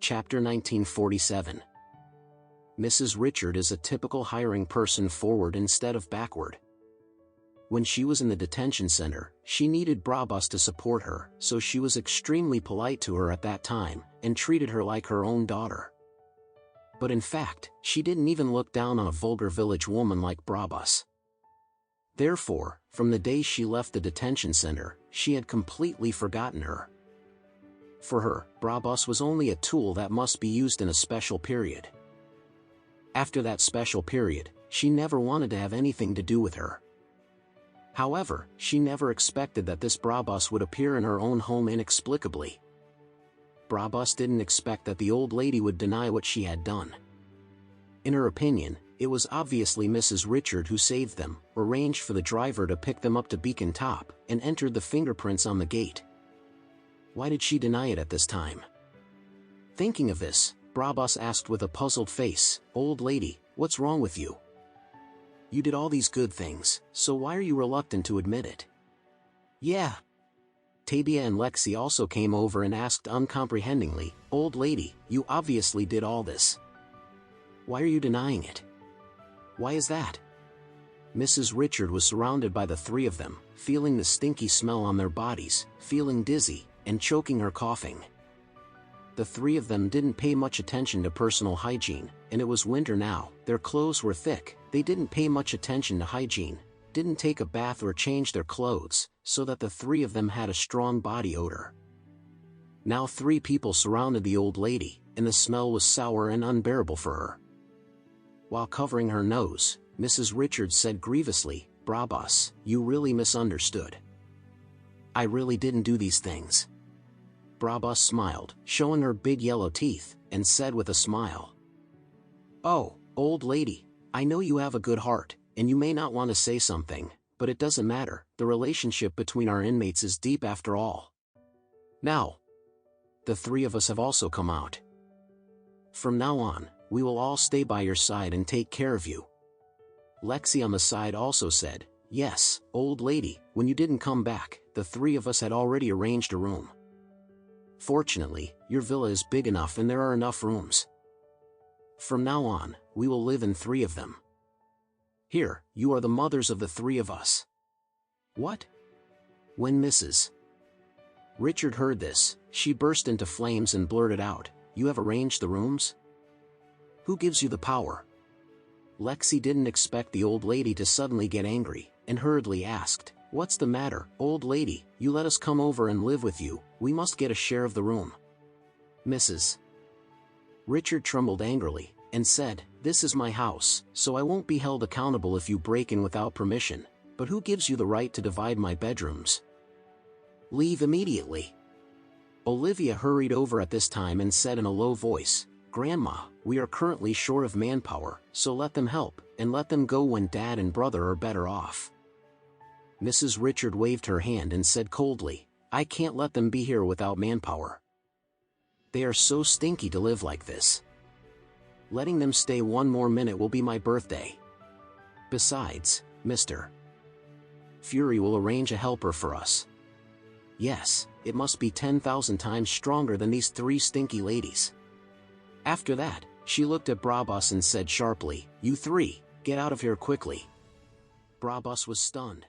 Chapter 1947. Mrs. Richard is a typical hiring person forward instead of backward. When she was in the detention center, she needed Brabus to support her, so she was extremely polite to her at that time, and treated her like her own daughter. But in fact, she didn't even look down on a vulgar village woman like Brabus. Therefore, from the day she left the detention center, she had completely forgotten her. For her, Brabus was only a tool that must be used in a special period. After that special period, she never wanted to have anything to do with her. However, she never expected that this Brabus would appear in her own home inexplicably. Brabus didn't expect that the old lady would deny what she had done. In her opinion, it was obviously Mrs. Richard who saved them, arranged for the driver to pick them up to Beacon Top, and entered the fingerprints on the gate. Why did she deny it at this time? Thinking of this, Brabus asked with a puzzled face, "Old lady, what's wrong with you? You did all these good things, so why are you reluctant to admit it?" "Yeah." Tabia and Lexi also came over and asked uncomprehendingly, "Old lady, you obviously did all this. Why are you denying it? Why is that?" Mrs. Richard was surrounded by the three of them, feeling the stinky smell on their bodies, feeling dizzy, and choking her coughing. The three of them didn't pay much attention to personal hygiene, and it was winter now, their clothes were thick, they didn't pay much attention to hygiene, didn't take a bath or change their clothes, so that the three of them had a strong body odor. Now 3 people surrounded the old lady, and the smell was sour and unbearable for her. While covering her nose, Mrs. Richards said grievously, "Brabus, you really misunderstood. I really didn't do these things." Brabus smiled, showing her big yellow teeth, and said with a smile, "Oh, old lady, I know you have a good heart, and you may not want to say something, but it doesn't matter, the relationship between our inmates is deep after all. Now, the 3 of us have also come out. From now on, we will all stay by your side and take care of you." Lexi on the side also said, "Yes, old lady, when you didn't come back, the 3 of us had already arranged a room. Fortunately, your villa is big enough and there are enough rooms. From now on, we will live in 3 of them. Here, you are the mothers of the 3 of us." "What?" When Mrs. Richard heard this, she burst into flames and blurted out, "You have arranged the rooms? Who gives you the power?" Lexi didn't expect the old lady to suddenly get angry, and hurriedly asked, "What's the matter, old lady? You let us come over and live with you, we must get a share of the room." Mrs. Richard trembled angrily, and said, "This is my house, so I won't be held accountable if you break in without permission, but who gives you the right to divide my bedrooms? Leave immediately." Olivia hurried over at this time and said in a low voice, "Grandma, we are currently short of manpower, so let them help, and let them go when Dad and brother are better off." Mrs. Richard waved her hand and said coldly, "I can't let them be here without manpower. They are so stinky to live like this. Letting them stay 1 more minute will be my birthday. Besides, Mr. Fury will arrange a helper for us. Yes, it must be 10,000 times stronger than these 3 stinky ladies." After that, she looked at Brabus and said sharply, "You 3, get out of here quickly." Brabus was stunned.